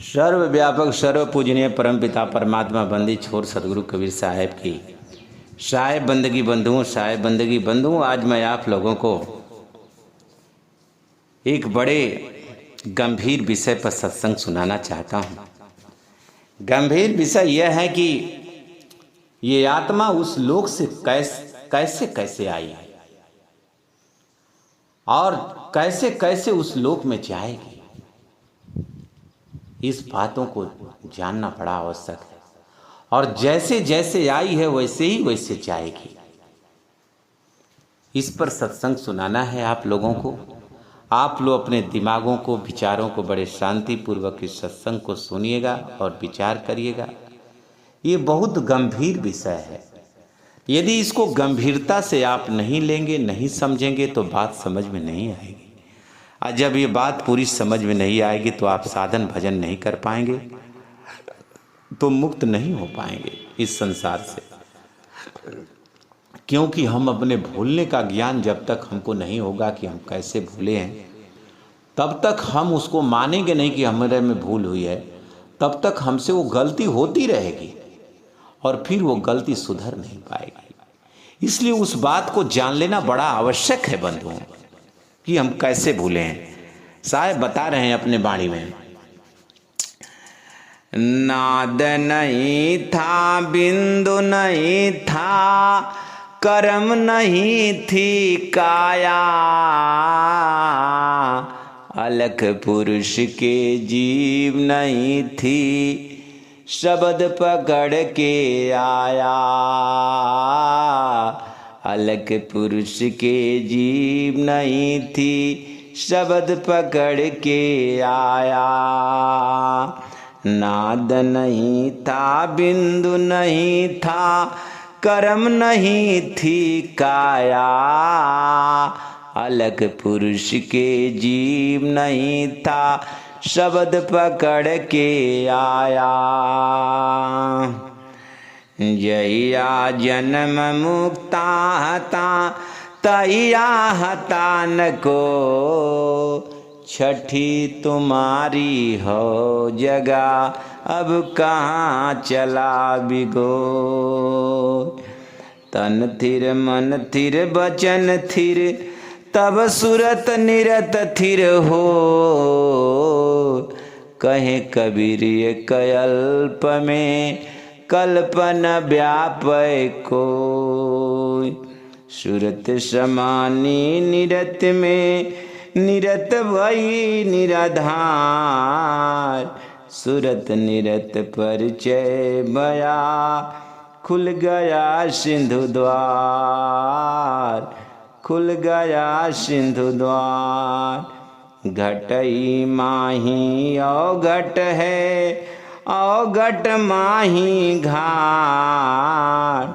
सर्वव्यापक सर्व पूजनीय परमपिता परमात्मा बंदी छोर सदगुरु कबीर साहेब की साहेब बंदगी बंधुओं, साहेब बंदगी बंधुओं, आज मैं आप लोगों को एक बड़े गंभीर विषय पर सत्संग सुनाना चाहता हूँ। गंभीर विषय यह है कि ये आत्मा उस लोक से कैसे कैसे आई है और कैसे कैसे उस लोक में जाएगी। इस बातों को जानना बड़ा आवश्यक है और जैसे जैसे आई है वैसे ही वैसे जाएगी। इस पर सत्संग सुनाना है आप लोगों को। आप लोग अपने दिमागों को, विचारों को बड़े शांतिपूर्वक इस सत्संग को सुनिएगा और विचार करिएगा। ये बहुत गंभीर विषय है। यदि इसको गंभीरता से आप नहीं लेंगे, नहीं समझेंगे तो बात समझ में नहीं आएगी। और जब ये बात पूरी समझ में नहीं आएगी तो आप साधन भजन नहीं कर पाएंगे, तो मुक्त नहीं हो पाएंगे इस संसार से। क्योंकि हम अपने भूलने का ज्ञान जब तक हमको नहीं होगा कि हम कैसे भूले हैं, तब तक हम उसको मानेंगे नहीं कि हमारे में भूल हुई है। तब तक हमसे वो गलती होती रहेगी और फिर वो गलती सुधर नहीं पाएगी। इसलिए उस बात को जान लेना बड़ा आवश्यक है बंधुओं कि हम कैसे भूले हैं। साहब बता रहे हैं अपने वाणी में, नाद नहीं था, बिंदु नहीं था, कर्म नहीं थी काया, अलख पुरुष के जीव नहीं थी, शब्द पकड़ के आया। अलख पुरुष के जीव नहीं थी, शब्द पकड़ के आया। नाद नहीं था, बिंदु नहीं था, कर्म नहीं थी काया, अलख पुरुष के जीव नहीं था, शब्द पकड़ के आया। जहिया जन्म मुक्ता हता, तहिया हता न को, छठी तुम्हारी हो जगह, अब कहाँ चला बिगो। तन थिर मन थिर बचन थिर, तब सुरत निरत थिर हो। कहे कबीर ये कल्प में, कल्पन व्यापय को। सुरत समानी निरत में, निरत भई निराधार। सुरत निरत परिचय भया, खुल गया सिंधु द्वार, खुल गया सिंधु द्वार। घटई माही अवघट है, अवघट माही घाट।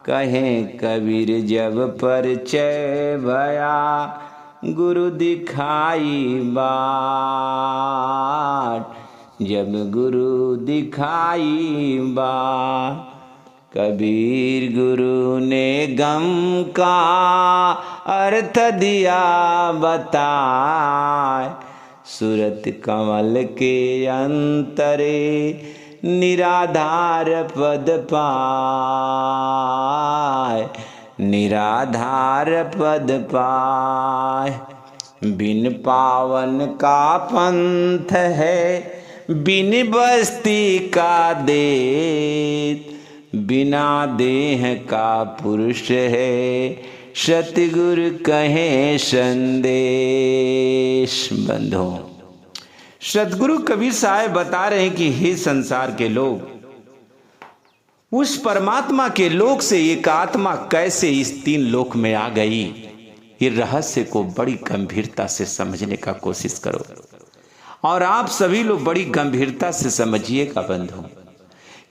कहे कबीर जब परिचय भया, गुरु दिखाई बाट। जब गुरु दिखाई बाट, कबीर गुरु ने गम का अर्थ दिया बताए। सूरत कमल के अंतरे, निराधार पद पाए, निराधार पद पाए। बिन पावन का पंथ है, बिन बस्ती का देत, बिना देह का पुरुष है, सतगुरु कहे संदेश। बंधो, सतगुरु कबीर साहब बता रहे हैं कि हे संसार के लोग, उस परमात्मा के लोक से एक आत्मा कैसे इस तीन लोक में आ गई। ये रहस्य को बड़ी गंभीरता से समझने का कोशिश करो और आप सभी लोग बड़ी गंभीरता से समझिएगा बंधु।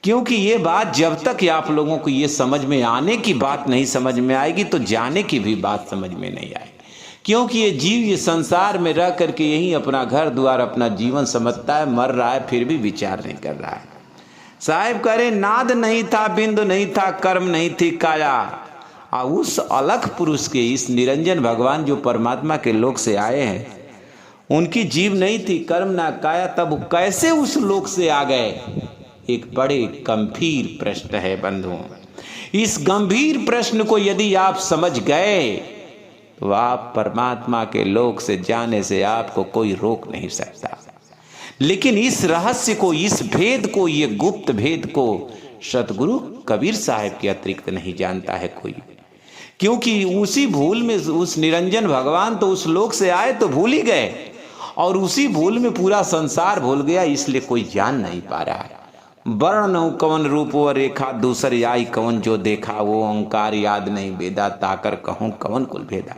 क्योंकि ये बात जब तक आप लोगों को ये समझ में आने की बात नहीं समझ में आएगी, तो जाने की भी बात समझ में नहीं आएगी। क्योंकि ये जीव ये संसार में रह करके यही अपना घर द्वार, अपना जीवन समझता है, मर रहा है, फिर भी विचार नहीं कर रहा है। साहेब कह रहे, नाद नहीं था, बिंदु नहीं था, कर्म नहीं थी काया। और उस अलख पुरुष के, इस निरंजन भगवान जो परमात्मा के लोक से आए हैं, उनकी जीव नहीं थी, कर्म ना काया, तब वो कैसे उस लोक से आ गए? एक बड़े गंभीर प्रश्न है बंधुओं। इस गंभीर प्रश्न को यदि आप समझ गए तो आप परमात्मा के लोक से जाने से आपको कोई रोक नहीं सकता। लेकिन इस रहस्य को, इस भेद को, ये गुप्त भेद को सतगुरु कबीर साहब के अतिरिक्त नहीं जानता है कोई। क्योंकि उसी भूल में उस निरंजन भगवान तो उस लोक से आए तो भूल ही गए, और उसी भूल में पूरा संसार भूल गया, इसलिए कोई जान नहीं पा रहा है। वर्ण नौ कवन रूप व रेखा, दूसर आई कवन जो देखा, वो ओंकार याद नहीं वेदा, ताकर कहूं कवन कुल भेदा।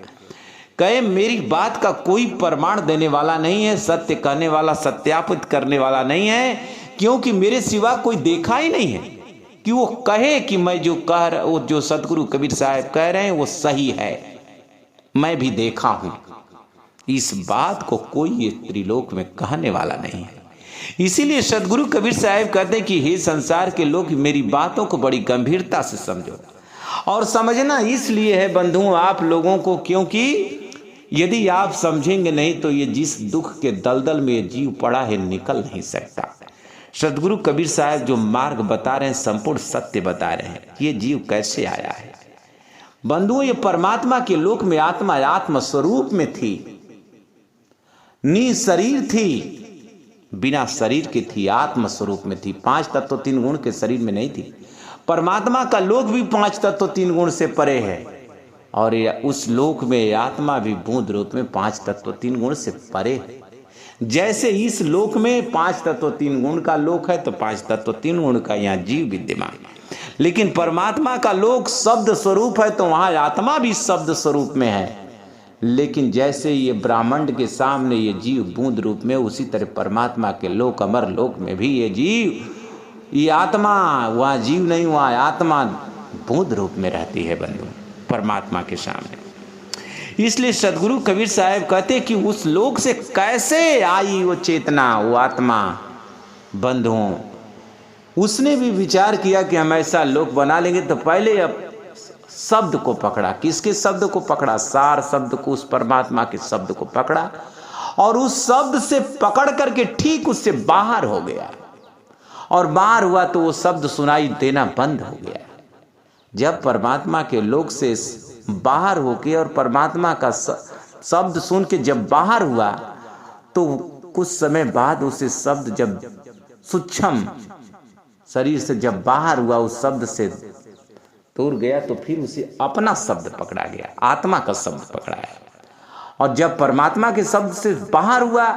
कहे मेरी बात का कोई प्रमाण देने वाला नहीं है, सत्य कहने वाला, सत्यापित करने वाला नहीं है, क्योंकि मेरे सिवा कोई देखा ही नहीं है कि वो कहे कि मैं जो कह रहा, वो जो सतगुरु कबीर साहब कह रहे हैं वो सही है, मैं भी देखा हूं। इस बात को कोई ये त्रिलोक में कहने वाला नहीं है। इसीलिए सतगुरु कबीर साहब कहते हैं कि हे संसार के लोग, मेरी बातों को बड़ी गंभीरता से समझो। और समझना इसलिए है बंधुओं आप लोगों को, क्योंकि यदि आप समझेंगे नहीं तो ये जिस दुख के दलदल में ये जीव पड़ा है निकल नहीं सकता। सतगुरु कबीर साहब जो मार्ग बता रहे हैं, संपूर्ण सत्य बता रहे हैं। ये जीव कैसे आया है बंधुओं? ये परमात्मा के लोक में आत्मा आत्म स्वरूप में थी, नी शरीर थी, बिना शरीर की थी, आत्म स्वरूप में थी। 5 तत्व 3 गुण के शरीर में नहीं थी। परमात्मा का लोक भी 5 तत्व 3 गुण से परे है, और उस लोक में आत्मा भी बूंद रूप में 5 तत्व 3 गुण से परे है। जैसे इस लोक में 5 तत्व 3 गुण का लोक है, तो 5 तत्व 3 गुण का यहाँ जीव विद्यमान है। लेकिन परमात्मा का लोक शब्द स्वरूप है, तो वहां आत्मा भी शब्द स्वरूप में है। लेकिन जैसे ये ब्रह्मांड के सामने ये जीव बूंद रूप में, उसी तरह परमात्मा के लोक, अमर लोक में भी ये जीव, ये आत्मा, वहाँ जीव नहीं, वहाँ आत्मा बूंद रूप में रहती है बंधु परमात्मा के सामने। इसलिए सतगुरु कबीर साहब कहते कि उस लोक से कैसे आई वो चेतना, वो आत्मा बंधुओं। उसने भी विचार किया कि हम ऐसा लोक बना लेंगे, तो पहले अब शब्द को पकड़ा। किसके शब्द को पकड़ा? सार शब्द को, उस परमात्मा के शब्द को पकड़ा, और उस शब्द से पकड़ करके ठीक उससे बाहर हो गया। और बाहर हुआ तो वो शब्द सुनाई देना बंद हो गया। जब परमात्मा के लोक से बाहर होके और परमात्मा का शब्द सुन के जब बाहर हुआ, तो कुछ समय बाद उसे शब्द जब सूक्ष्म शरीर से जब बाहर हुआ, उस शब्द से दूर गया, तो फिर उसे अपना शब्द पकड़ा गया, आत्मा का शब्द पकड़ा है। और जब परमात्मा के शब्द से बाहर हुआ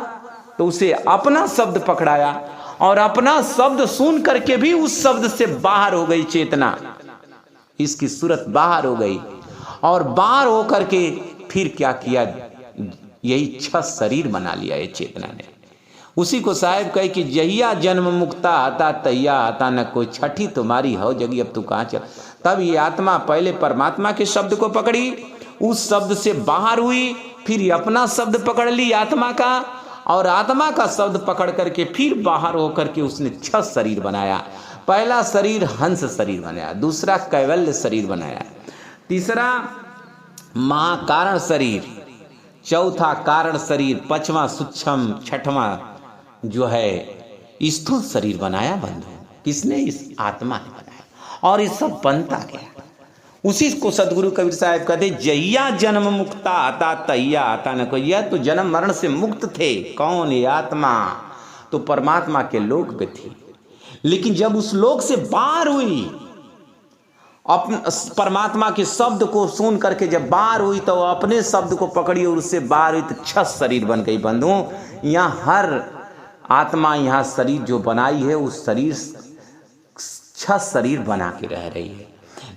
तो उसे अपना शब्द पकड़ाया, और अपना शब्द सुन करके भी उस शब्द से बाहर हो गई चेतना, इसकी सूरत बाहर हो गई। और बाहर होकर के फिर क्या किया? यही 6 शरीर बना लिया ये चेतना ने। उसी को साहब कहे कि जहिया जन्म मुक्ता आता तैया आता न कोई, छठी तुम्हारी हो जगी अब तू कहाँ चल। तब ये आत्मा पहले परमात्मा के शब्द को पकड़ी, उस शब्द से बाहर हुई, फिर अपना शब्द पकड़ ली आत्मा का, और आत्मा का शब्द पकड़ करके फिर बाहर होकर के उसने 6 शरीर बनाया। पहला शरीर हंस शरीर बनाया, दूसरा कैवल्य शरीर बनाया, तीसरा महाकारण शरीर, चौथा कारण शरीर, 5वां सूक्ष्म, 6वां जो है स्थूल शरीर बनाया बंधु। किसने? इस आत्मा ने बनाया। और ये सब बनता गया। उसी को सतगुरु कबीर साहब कहते जहिया जन्म मुक्ता आता तैया आता न कोई। यह तो जन्म मरण से मुक्त थे। कौन? ये आत्मा तो परमात्मा के लोक में थी, लेकिन जब उस लोक से बाहर हुई, अपने परमात्मा के शब्द को सुन करके जब बाहर हुई, तो अपने शब्द को पकड़ी और उससे बाहर हुई, तो 6 शरीर बन गई बंधुओं। यहाँ हर आत्मा यहाँ शरीर जो बनाई है, उस शरीर 6 शरीर बना के रह रही है,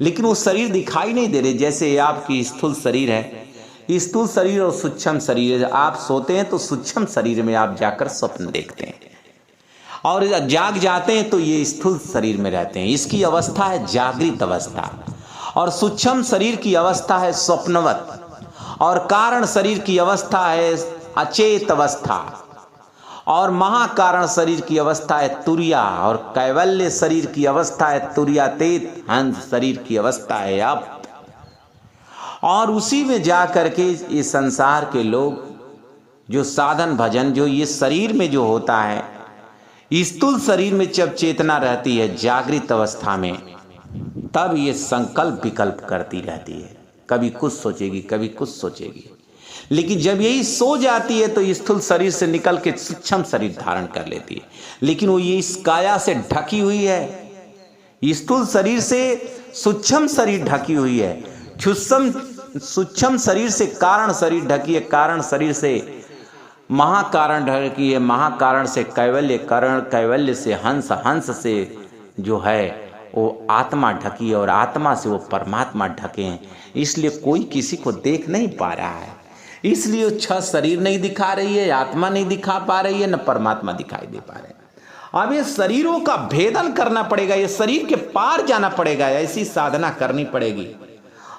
लेकिन वो शरीर दिखाई नहीं दे रहे। जैसे आपकी स्थूल शरीर है, स्थूल शरीर और सूक्ष्म शरीर है। आप सोते हैं तो सूक्ष्म शरीर में आप जाकर स्वप्न देखते हैं, और जाग जाते हैं तो ये स्थूल शरीर में रहते हैं। इसकी अवस्था है जागृत अवस्था, और सूक्ष्म शरीर की अवस्था है स्वप्नवत, और कारण शरीर की अवस्था है अचेत अवस्था, और महाकारण शरीर की अवस्था है तुरिया, और कैवल्य शरीर की अवस्था है तुरियातीत, हंस शरीर की अवस्था है अप। और उसी में जा करके ये संसार के लोग जो साधन भजन जो ये शरीर में जो होता है, स्थूल शरीर में जब चेतना रहती है जागृत अवस्था में, तब ये संकल्प विकल्प करती रहती है, कभी कुछ सोचेगी कभी कुछ सोचेगी। लेकिन जब यही सो जाती है तो स्थूल शरीर से निकल के सूक्ष्म शरीर धारण कर लेती है। लेकिन वो ये इस काया से ढकी हुई है, स्थूल शरीर से सूक्ष्म शरीर ढकी हुई है, सूक्ष्म शरीर से कारण शरीर ढकी है, कारण शरीर से महाकारण ढकी है, महाकारण से कैवल्य, कारण कैवल्य से हंस, हंस से जो है वो आत्मा ढकी है और आत्मा से वो परमात्मा ढके हैं। इसलिए कोई किसी को देख नहीं पा रहा है, इसलिए वो छह शरीर नहीं दिखा रही है, आत्मा नहीं दिखा पा रही है, न परमात्मा दिखाई दे पा रहे हैं। अब ये शरीरों का भेदन करना पड़ेगा, ये शरीर के पार जाना पड़ेगा, ऐसी साधना करनी पड़ेगी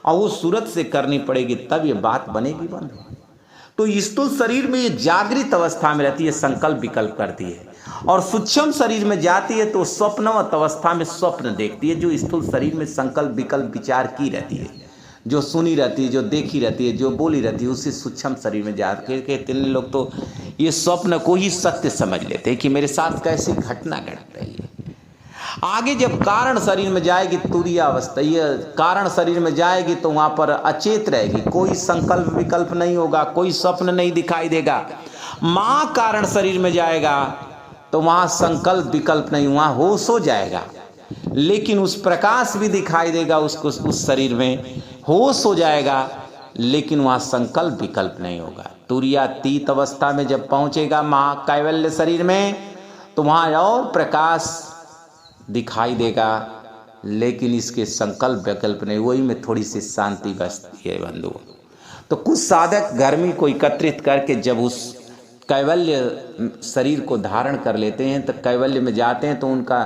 और वो सूरत से करनी पड़ेगी, तब ये बात बनेगी बंधु। तो स्थूल शरीर में ये जागृत अवस्था में रहती है, संकल्प विकल्प करती है, और सूक्ष्म शरीर में जाती है तो स्वप्नवत अवस्था में स्वप्न देखती है। जो स्थूल शरीर में संकल्प विकल्प विचार की रहती है, जो सुनी रहती है, जो देखी रहती है, जो बोली रहती है, उसी सूक्ष्म शरीर में जाकर के तीन लोग तो ये स्वप्न को ही सत्य समझ लेते हैं कि मेरे साथ कैसी घटना घट रही है। आगे जब कारण शरीर में जाएगी तुरीय अवस्था, ये कारण शरीर में जाएगी तो वहाँ पर अचेत रहेगी, कोई संकल्प विकल्प नहीं होगा, कोई स्वप्न नहीं दिखाई देगा। माँ कारण शरीर में जाएगा तो वहाँ संकल्प विकल्प नहीं, वहाँ होश हो जाएगा, लेकिन उस प्रकाश भी दिखाई देगा उसको, उस शरीर में होश हो जाएगा, लेकिन वहाँ संकल्प विकल्प नहीं होगा। तुरीयातीत अवस्था में जब पहुँचेगा महाकैवल्य शरीर में तो वहाँ और प्रकाश दिखाई देगा, लेकिन इसके संकल्प विकल्प नहीं। वही में थोड़ी सी शांति बचती है बंधु। तो कुछ साधक गर्मी को एकत्रित करके जब उस कैवल्य शरीर को धारण कर लेते हैं तो कैवल्य में जाते हैं तो उनका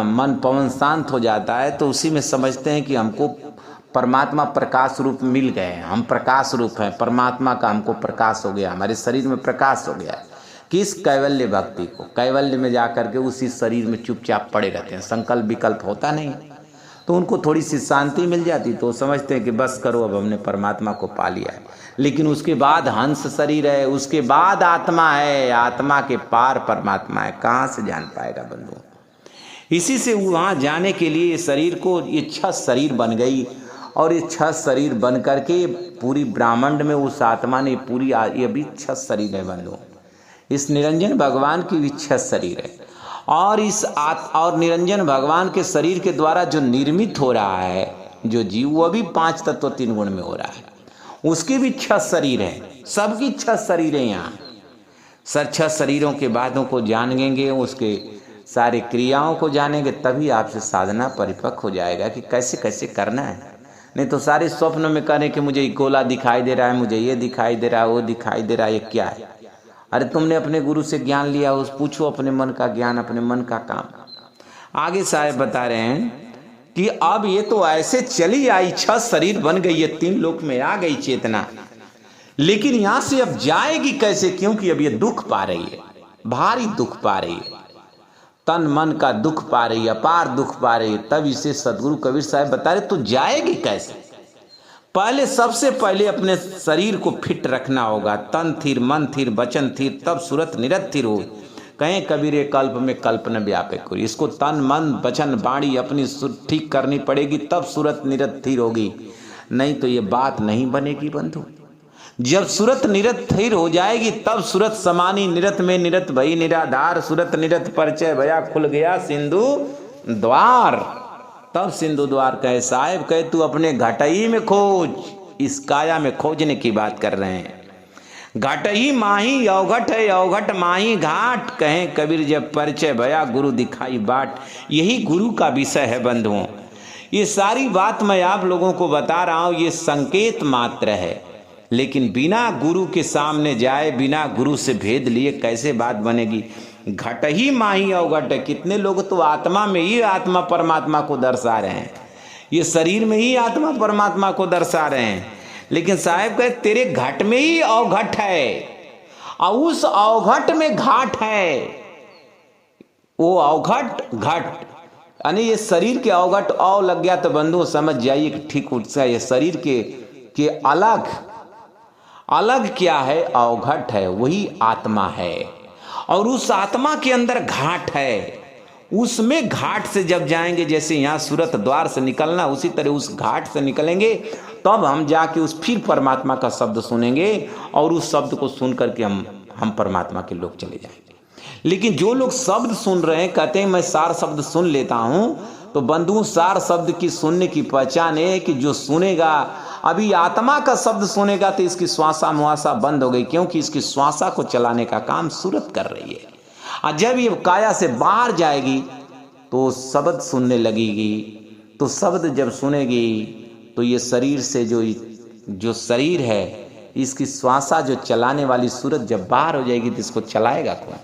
मन पवन शांत हो जाता है, तो उसी में समझते हैं कि हमको परमात्मा प्रकाश रूप मिल गए हैं, हम प्रकाश रूप हैं, परमात्मा का हमको प्रकाश हो गया, हमारे शरीर में प्रकाश हो गया। किस कैवल्य भक्ति को, कैवल्य में जाकर के उसी शरीर में चुपचाप पड़े रहते हैं, संकल्प विकल्प होता नहीं, तो उनको थोड़ी सी शांति मिल जाती, तो समझते हैं कि बस करो अब हमने परमात्मा को पा लिया है। लेकिन उसके बाद हंस शरीर है, उसके बाद आत्मा है, आत्मा के पार परमात्मा है, कहाँ से जान पाएगा बंधु। इसी से वहाँ जाने के लिए शरीर को ये छह शरीर बन गई, और ये छह शरीर बन करके पूरी ब्रह्मांड में उस आत्मा ने पूरी, ये भी छह शरीर है बंधु। इस निरंजन भगवान की भी छह शरीर है, और और निरंजन भगवान के शरीर के द्वारा जो निर्मित हो रहा है जो जीव, वो भी पांच तत्व तीन गुण में हो रहा है, उसके भी छह शरीर है, सबकी छह शरीर है। यहाँ छह शरीरों के बातों को जानेंगे, उसके सारे क्रियाओं को जानेंगे, तभी आपसे साधना परिपक्व हो जाएगा कि कैसे कैसे करना है। नहीं तो सारे स्वप्न में करें कि मुझे गोला दिखाई दे रहा है, मुझे ये दिखाई दे रहा है, वो दिखाई दे रहा है, ये क्या है। अरे तुमने अपने गुरु से ज्ञान लिया, उस पूछो अपने मन का ज्ञान, अपने मन का काम। आगे साहब बता रहे हैं कि अब ये तो ऐसे चली आई, छह शरीर बन गई है, तीन लोक में आ गई चेतना, लेकिन यहां से अब जाएगी कैसे, क्योंकि अब ये दुख पा रही है, भारी दुख पा रही है, तन मन का दुख पा रही है, अपार दुख पा रही है। तब इसे सदगुरु कबीर साहब बता रहे तो जाएगी कैसे। पहले सबसे पहले अपने शरीर को फिट रखना होगा, तन थिर मन थिर वचन थिर, तब सूरत निरत थिर हो। कहें कबीर कल्प में कल्प न व्यापे कोई, इसको तन मन वचन वाणी अपनी ठीक करनी पड़ेगी, तब सूरत निरत थिर होगी, नहीं तो ये बात नहीं बनेगी बंधु। जब सूरत निरत थिर हो जाएगी तब सूरत समानी निरत में निरत भई निराधार, सूरत निरत परिचय भया खुल गया सिंधु द्वार। तब सिंधु द्वार कहे साहेब, कहे तू अपने घटई में खोज, इस काया में खोजने की बात कर रहे हैं। घटई माही अवघट है, अवघट माही घाट, कहें कबीर जब परिचय भया गुरु दिखाई बाट। यही गुरु का विषय है बंधुओं। ये सारी बात मैं आप लोगों को बता रहा हूं, ये संकेत मात्र है, लेकिन बिना गुरु के सामने जाए, बिना गुरु से भेद लिए कैसे बात बनेगी। घट ही माही अवघट है, कितने लोग तो आत्मा में ही आत्मा परमात्मा को दर्शा रहे हैं, ये शरीर में ही आत्मा परमात्मा को दर्शा रहे हैं, लेकिन साहब कहे तेरे घट में ही अवघट है, और उस अवघट में घाट है। वो अवघट घट यानी ये शरीर के अवघट अव लग गया तो बंधु समझ जाइए कि ठीक उठसा ये शरीर के अलग, अलग क्या है? अवघट है, वही आत्मा है। और उस आत्मा के अंदर घाट है, उसमें घाट से जब जाएंगे, जैसे यहाँ सूरत द्वार से निकलना, उसी तरह उस घाट से निकलेंगे, तब हम जाके उस फिर परमात्मा का शब्द सुनेंगे और उस शब्द को सुन करके हम परमात्मा के लोग चले जाएंगे। लेकिन जो लोग शब्द सुन रहे हैं, कहते हैं मैं सार शब्द सुन लेता हूं, तो बंधुओं सार शब्द की सुनने की पहचान है कि जो सुनेगा, अभी आत्मा का शब्द सुनेगा तो इसकी श्वासा मुआसा बंद हो गई, क्योंकि इसकी श्वासा को चलाने का काम सूरत कर रही है। और जब ये काया से बाहर जाएगी तो शब्द सुनने लगेगी, तो शब्द जब सुनेगी तो ये शरीर से जो शरीर है, इसकी श्वासा जो चलाने वाली सूरत जब बाहर हो जाएगी तो इसको चलाएगा कौन?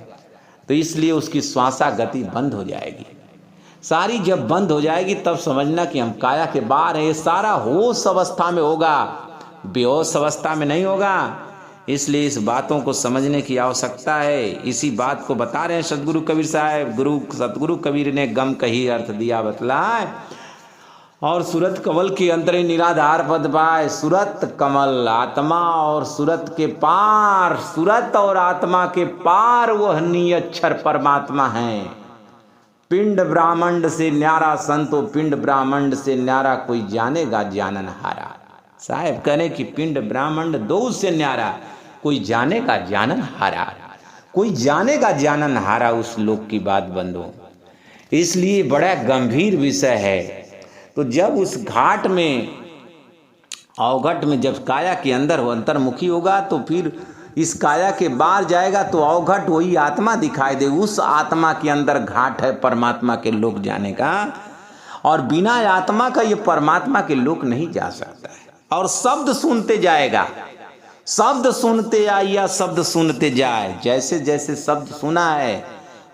तो इसलिए उसकी श्वासा गति बंद हो जाएगी। सारी जब बंद हो जाएगी तब समझना कि हम काया के बाहर हैं। ये सारा होश अवस्था में होगा, बेहोश अवस्था में नहीं होगा। इसलिए इस बातों को समझने की आवश्यकता है। इसी बात को बता रहे हैं सतगुरु कबीर साहब। सतगुरु कबीर ने गम कही अर्थ दिया बतलाए, और सूरत कमल के अंतर निराधार पद पाए। सूरत कमल आत्मा और सूरत के पार, सूरत और आत्मा के पार वह नियच्छर परमात्मा है। पिंड ब्राह्मण से न्यारा संतो, पिंड ब्राह्मण से न्यारा कोई जानेगा जानन हारा। साहब कहने कि पिंड ब्राह्मण दो से न्यारा, कोई जानेगा जानन हारा। कोई जानेगा जानन हारा उस लोक की बात बंधु। इसलिए बड़ा गंभीर विषय है। तो जब उस घाट में, अवघट में जब काया के अंदर वो अंतर्मुखी होगा, तो फिर इस काया के बाहर जाएगा तो अवघट वही आत्मा दिखाई दे। उस आत्मा के अंदर घाट है परमात्मा के लोक जाने का, और बिना आत्मा का ये परमात्मा के लोक नहीं जा सकता है। और शब्द सुनते जाएगा, शब्द सुनते आइया शब्द सुनते जाए। जैसे जैसे शब्द सुना है,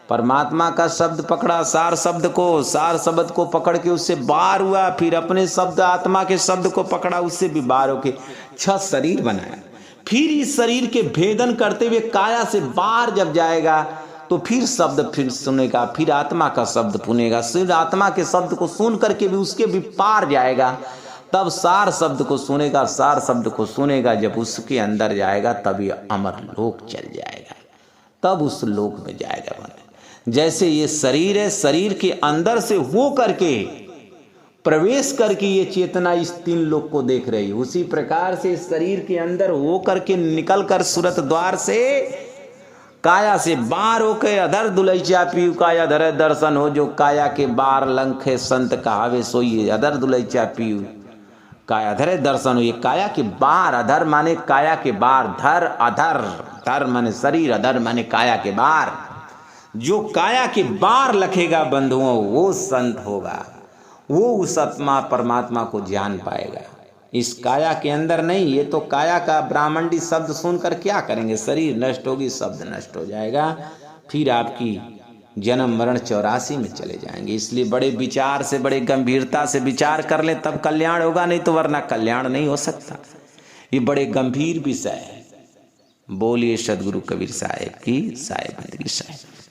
परमात्मा का शब्द पकड़ा, सार शब्द को, सार शब्द को पकड़ के उससे बाहर हुआ, फिर अपने शब्द आत्मा के शब्द को पकड़ा, उससे भी बाहर होके 6 शरीर बनाया। फिर इस शरीर के भेदन करते हुए काया से बाहर जब जाएगा तो फिर शब्द फिर सुनेगा, फिर आत्मा का शब्द सुनेगा, फिर आत्मा के शब्द को सुन करके भी उसके भी पार जाएगा, तब सार शब्द को सुनेगा, सार शब्द को सुनेगा, जब उसके अंदर जाएगा तभी अमर लोक चल जाएगा, तब उस लोक में जाएगा। जैसे ये शरीर है, शरीर के अंदर से हो करके प्रवेश करके ये चेतना इस 3 लोक को देख रही है, उसी प्रकार से शरीर के अंदर हो करके निकल कर सूरत द्वार से काया से बाहर होकर अधर दुलैचा पीयू काया धर दर्शन हो। जो काया के बार लंखे संत कहावे सोइए, अधर दुलैचा पीयू काया धरे दर्शन हो। ये काया के बार, अधर माने काया के बार, धर अधर, धर माने शरीर, अधर माने काया के बार। जो काया के बार लखेगा बंधुओं, वो संत होगा, वो उस आत्मा परमात्मा को जान पाएगा। इस काया के अंदर नहीं। ये तो काया का ब्राह्मणी शब्द सुनकर क्या करेंगे? शरीर नष्ट होगी, शब्द नष्ट हो जाएगा, फिर आपकी जन्म मरण 84 में चले जाएंगे। इसलिए बड़े विचार से, बड़े गंभीरता से विचार कर ले, तब कल्याण होगा, नहीं तो वरना कल्याण नहीं हो सकता। ये बड़े गंभीर विषय है। बोलिए सदगुरु कबीर साहब की साहेब बंदगी साहब।